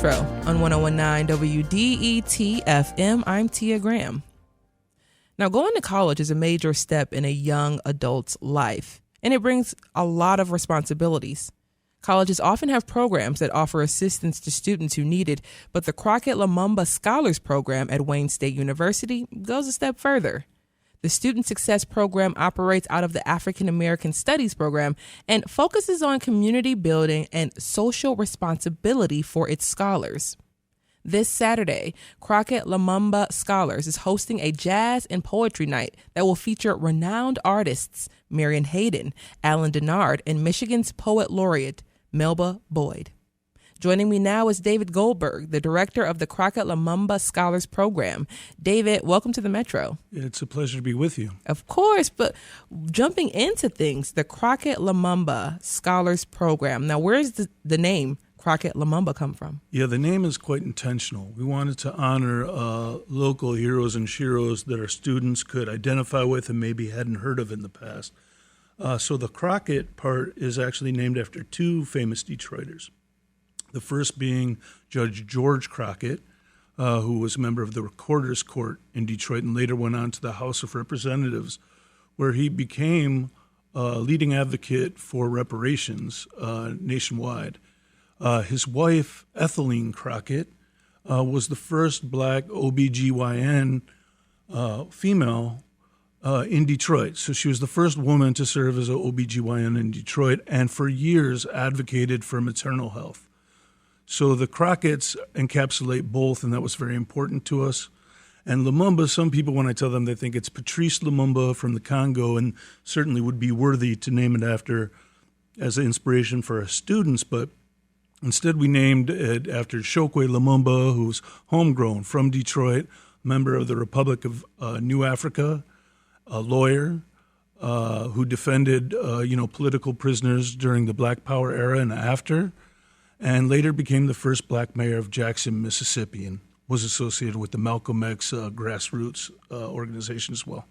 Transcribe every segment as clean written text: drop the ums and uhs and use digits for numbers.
Metro on 1019 WDET FM. I'm Tia Graham. Now, going to college is a major step in a young adult's life, and it brings a lot of responsibilities. Colleges often have programs that offer assistance to students who need it, but the Crockett-Lumumba Scholars Program at Wayne State University goes a step further. The Student Success Program operates out of the African American Studies program and focuses on community building and social responsibility for its scholars. This Saturday, Crockett-Lumumba Scholars is hosting a jazz and poetry night that will feature renowned artists Marion Hayden, Alan Denard, and Michigan's Poet Laureate, Melba Boyd. Joining me now is David Goldberg, the director of the Crockett-Lumumba Scholars Program. David, welcome to the Metro. It's a pleasure to be with you. Of course, but jumping into things, the Crockett-Lumumba Scholars Program. Now, where does the name Crockett-Lumumba come from? Yeah, the name is quite intentional. We wanted to honor local heroes and sheroes that our students could identify with and maybe hadn't heard of in the past. So the Crockett part is actually named after two famous Detroiters. The first being Judge George Crockett, who was a member of the Recorder's Court in Detroit and later went on to the House of Representatives, where he became a leading advocate for reparations nationwide. His wife, Etheline Crockett, was the first black OBGYN female in Detroit. So she was the first woman to serve as an OBGYN in Detroit and for years advocated for maternal health. So the Crockett's encapsulate both, and that was very important to us. And Lumumba, some people, when I tell them, they think it's Patrice Lumumba from the Congo, and certainly would be worthy to name it after as an inspiration for our students. But instead, we named it after Chokwe Lumumba, who's homegrown from Detroit, member of the Republic of New Africa, a lawyer who defended political prisoners during the Black Power era and after, and later became the first black mayor of Jackson, Mississippi, and was associated with the Malcolm X grassroots organization as well.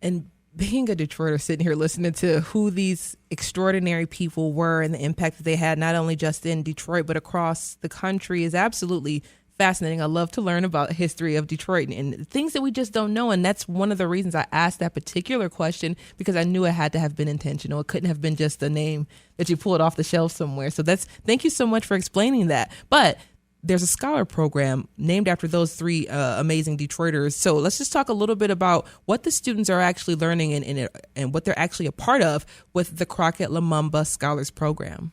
And being a Detroiter, sitting here listening to who these extraordinary people were and the impact that they had, not only just in Detroit, but across the country, is absolutely fascinating. I love to learn about the history of Detroit and things that we just don't know. And that's one of the reasons I asked that particular question, because I knew it had to have been intentional. It couldn't have been just a name that you pulled off the shelf somewhere. So thank you so much for explaining that. But there's a scholar program named after those three amazing Detroiters. So let's just talk a little bit about what the students are actually learning and what they're actually a part of with the Crockett-Lumumba Scholars Program.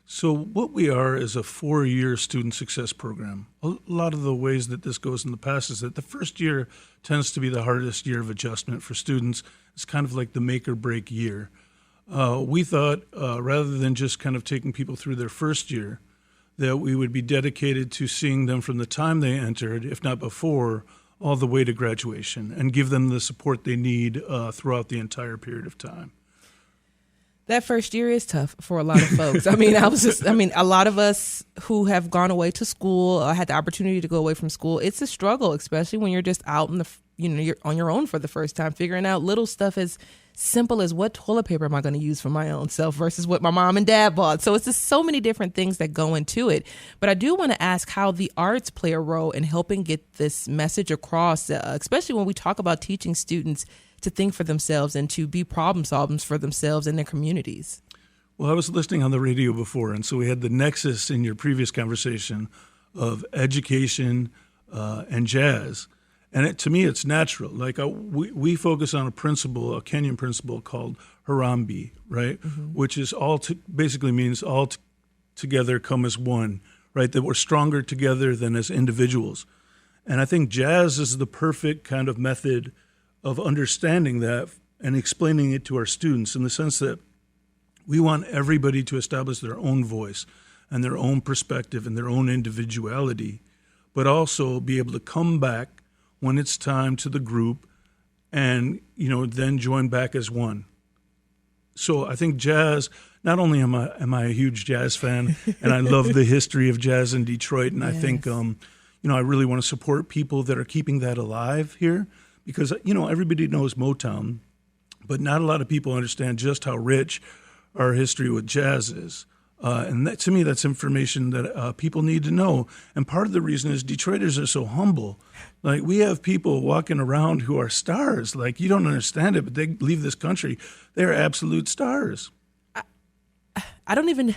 So what we are is a 4-year student success program. A lot of the ways that this goes in the past is that the first year tends to be the hardest year of adjustment for students. It's kind of like the make or break year. We thought rather than just kind of taking people through their first year, that we would be dedicated to seeing them from the time they entered, if not before, all the way to graduation, and give them the support they need throughout the entire period of time. That first year is tough for a lot of folks. A lot of us who have gone away to school, had the opportunity to go away from school, it's a struggle, especially when you're just out you're on your own for the first time, figuring out little stuff as simple as what toilet paper am I going to use for my own self versus what my mom and dad bought. So it's just so many different things that go into it. But I do want to ask how the arts play a role in helping get this message across, especially when we talk about teaching students to think for themselves and to be problem solvers for themselves and their communities. Well, I was listening on the radio before, and so we had the nexus in your previous conversation of education and jazz. And to me, it's natural. Like we focus on a principle, a Kenyan principle called Harambee, right? Mm-hmm. Which is basically means all together come as one, right? That we're stronger together than as individuals. And I think jazz is the perfect kind of method of understanding that and explaining it to our students in the sense that we want everybody to establish their own voice and their own perspective and their own individuality, but also be able to come back when it's time to the group and, then join back as one. So I think jazz, not only am I a huge jazz fan and I love the history of jazz in Detroit, and yes. I think, I really want to support people that are keeping that alive here. Because, everybody knows Motown, but not a lot of people understand just how rich our history with jazz is. And that, to me, that's information that people need to know. And part of the reason is Detroiters are so humble. Like, we have people walking around who are stars. Like, you don't understand it, but they leave this country. They're absolute stars. I don't even,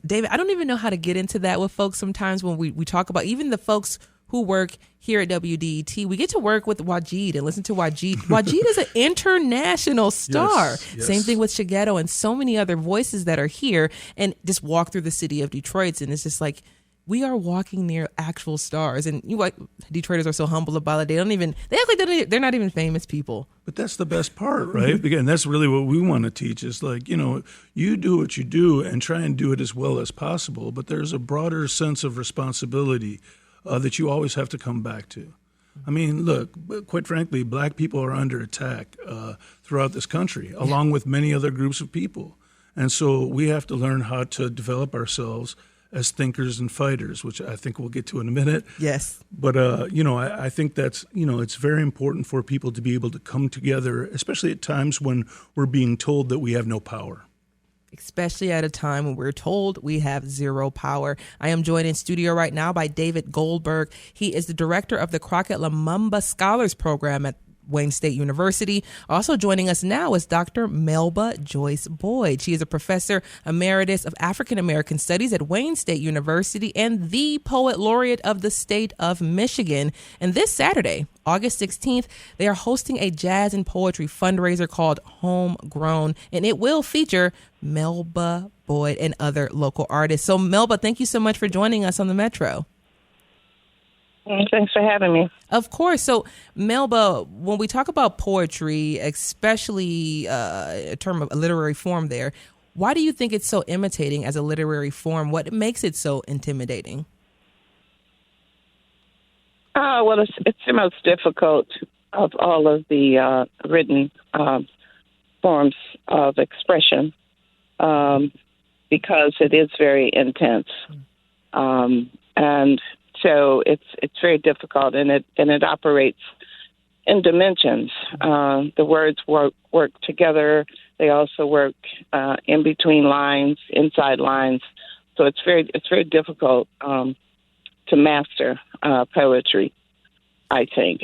David, I don't even know how to get into that with folks sometimes when we talk about even the folks who work here at WDET. We get to work with Wajid and listen to Wajid. Wajid is an international star. Yes. Same thing with Shigeto and so many other voices that are here and just walk through the city of Detroit. And it's just like, we are walking near actual stars. And Detroiters are so humble about it. They act like they're not even famous people. But that's the best part, right? Again, that's really what we want to teach is like, you do what you do and try and do it as well as possible. But there's a broader sense of responsibility that you always have to come back to. I mean, look, quite frankly, black people are under attack throughout this country, along with many other groups of people. And so we have to learn how to develop ourselves as thinkers and fighters, which I think we'll get to in a minute. Yes. But, I think that's, it's very important for people to be able to come together, especially at times when we're being told that we have no power. Especially at a time when we're told we have zero power. I am joined in studio right now by David Goldberg. He is the director of the Crockett Lumumba Scholars Program at Wayne State University. Also joining us now is Dr. Melba Joyce Boyd. She is a professor emeritus of African American Studies at Wayne State University and the poet laureate of the state of Michigan. And this Saturday, August 16th, they are hosting a jazz and poetry fundraiser called Homegrown, and it will feature Melba Boyd and other local artists. So Melba, thank you so much for joining us on the Metro. Thanks for having me. Of course. So, Melba, when we talk about poetry, especially a term of a literary form there, why do you think it's so imitating as a literary form? What makes it so intimidating? Well, it's the most difficult of all of the written forms of expression because it is very intense. And so it's very difficult, and it operates in dimensions. The words work together. They also work in between lines, inside lines. So it's very difficult to master poetry, I think.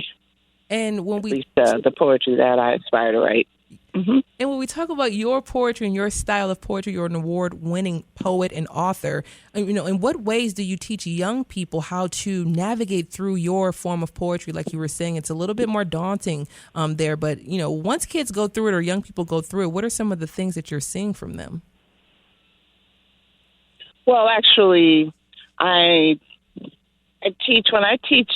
And when at least the poetry that I aspire to write. Mm-hmm. And when we talk about your poetry and your style of poetry, you're an award-winning poet and author. In what ways do you teach young people how to navigate through your form of poetry? Like you were saying, it's a little bit more daunting there. But, once kids go through it or young people go through it, what are some of the things that you're seeing from them? Well, actually, I teach. When I teach,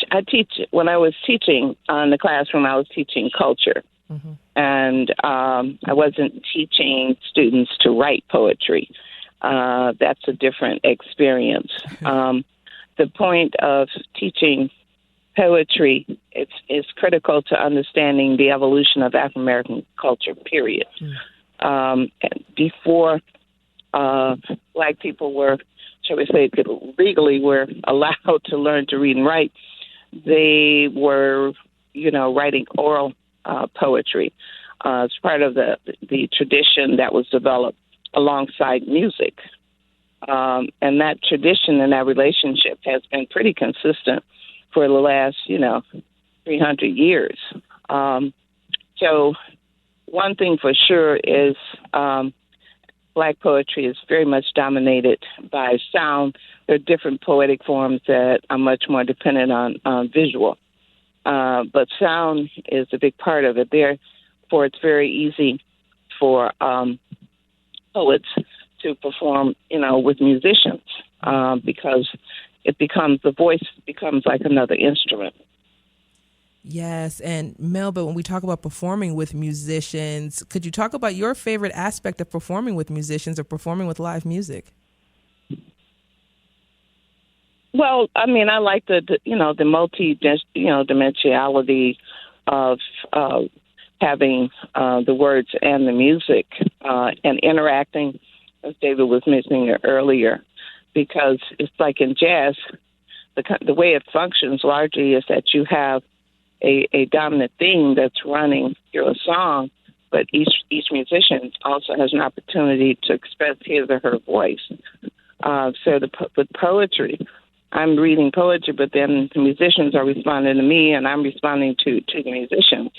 when I was teaching in the classroom, I was teaching culture. Mm-hmm. And I wasn't teaching students to write poetry. That's a different experience. The point of teaching poetry is critical to understanding the evolution of African American culture, period. Before Black people were, shall we say, legally were allowed to learn to read and write, they were, writing oral poetry. It's part of the tradition that was developed alongside music. And that tradition and that relationship has been pretty consistent for the last, 300 years. So one thing for sure is Black poetry is very much dominated by sound. There are different poetic forms that are much more dependent on visual. But sound is a big part of it. Therefore, it's very easy for poets to perform, with musicians because the voice becomes like another instrument. Yes, and Melba, when we talk about performing with musicians, could you talk about your favorite aspect of performing with musicians or performing with live music? Well, I mean, I like the multi-dimensionality of having the words and the music and interacting, as David was mentioning earlier, because it's like in jazz, the way it functions largely is that you have a dominant theme that's running through a song, but each musician also has an opportunity to express his or her voice. With poetry, I'm reading poetry, but then the musicians are responding to me, and I'm responding to the musicians.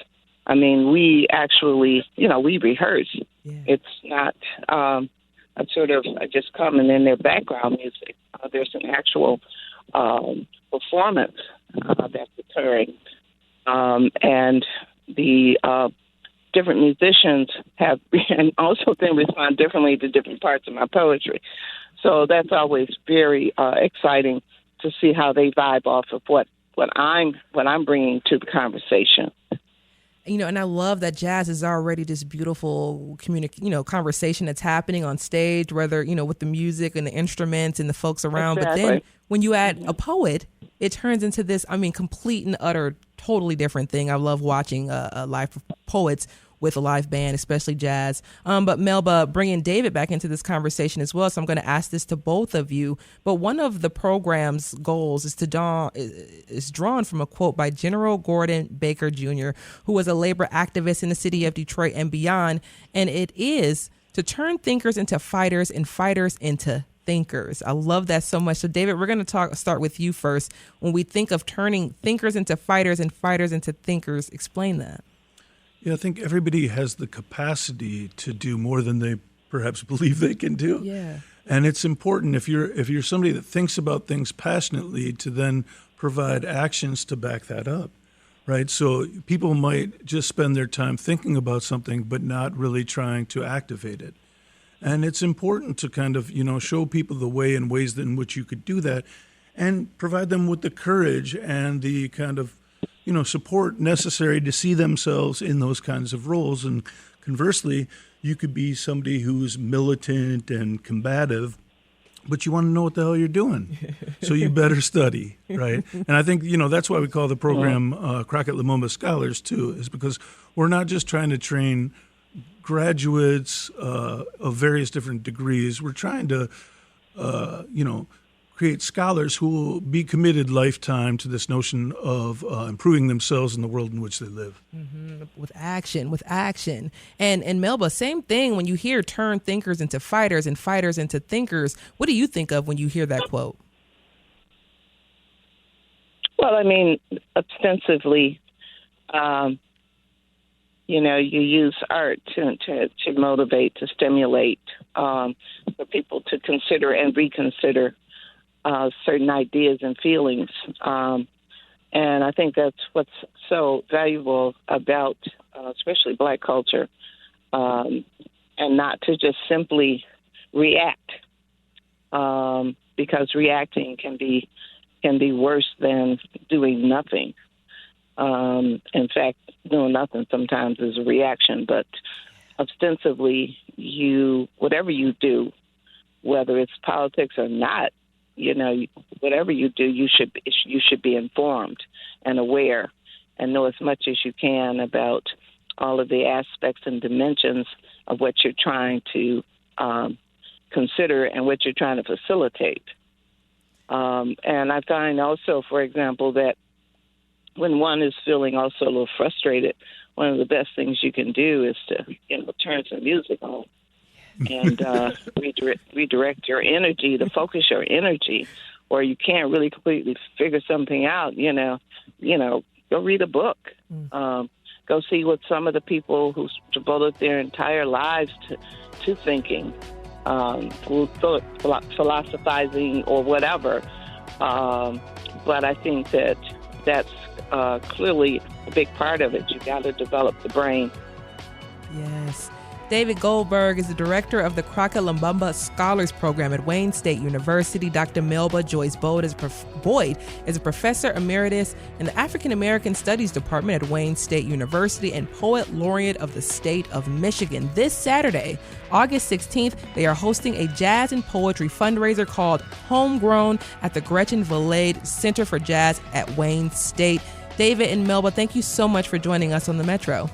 I mean, we actually, we rehearse. Yeah. It's not I just come and then their background music. There's an actual performance that's occurring, and the different musicians have and also then respond differently to different parts of my poetry. So that's always very exciting to see how they vibe off of what I'm bringing to the conversation. And I love that jazz is already this beautiful conversation that's happening on stage, whether, with the music and the instruments and the folks around. Exactly. But then when you add a poet, it turns into this, complete and utter, totally different thing. I love watching live poets with a live band, especially jazz. But Melba, bringing David back into this conversation as well. So I'm going to ask this to both of you. But one of the program's goals is drawn from a quote by General Gordon Baker Jr., who was a labor activist in the city of Detroit and beyond. And it is to turn thinkers into fighters and fighters into thinkers. I love that so much. So David, we're going to start with you first. When we think of turning thinkers into fighters and fighters into thinkers, explain that. Yeah, I think everybody has the capacity to do more than they perhaps believe they can do. Yeah. And it's important if you're somebody that thinks about things passionately to then provide actions to back that up, right? So people might just spend their time thinking about something but not really trying to activate it. And it's important to kind of, show people the way and ways in which you could do that and provide them with the courage and the kind of support necessary to see themselves in those kinds of roles. And conversely, you could be somebody who's militant and combative, but you want to know what the hell you're doing. So you better study, right? And I think, that's why we call the program Crockett-Lumumba Scholars, too, is because we're not just trying to train graduates of various different degrees. We're trying to, create scholars who will be committed lifetime to this notion of improving themselves in the world in which they live. Mm-hmm. With action. And Melba, same thing when you hear turn thinkers into fighters and fighters into thinkers. What do you think of when you hear that quote? Well, ostensively, you use art to motivate, to stimulate, for people to consider and reconsider certain ideas and feelings. And I think that's what's so valuable about especially Black culture, and not to just simply react, because reacting can be worse than doing nothing. In fact, doing nothing sometimes is a reaction, but ostensibly, whatever you do, whether it's politics or not, whatever you do, you should be informed and aware and know as much as you can about all of the aspects and dimensions of what you're trying to consider and what you're trying to facilitate. And I find also, for example, that when one is feeling also a little frustrated, one of the best things you can do is to, turn some music on and redirect your energy, to focus your energy, or you can't really completely figure something out, go read a book. Go see what some of the people who devoted their entire lives to thinking, philosophizing or whatever. But I think that's clearly a big part of it. You got to develop the brain. Yes. David Goldberg is the director of the Crockett-Lumumba Scholars Program at Wayne State University. Dr. Melba Joyce Boyd is a professor emeritus in the African American Studies Department at Wayne State University and poet laureate of the state of Michigan. This Saturday, August 16th, they are hosting a jazz and poetry fundraiser called Homegrown at the Gretchen Valade Center for Jazz at Wayne State. David and Melba, thank you so much for joining us on the Metro.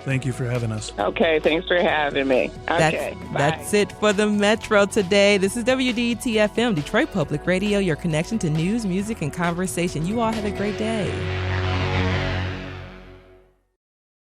Thank you for having us. Okay, thanks for having me. Okay, that's it for the Metro today. This is WDET-FM, Detroit Public Radio, your connection to news, music, and conversation. You all have a great day.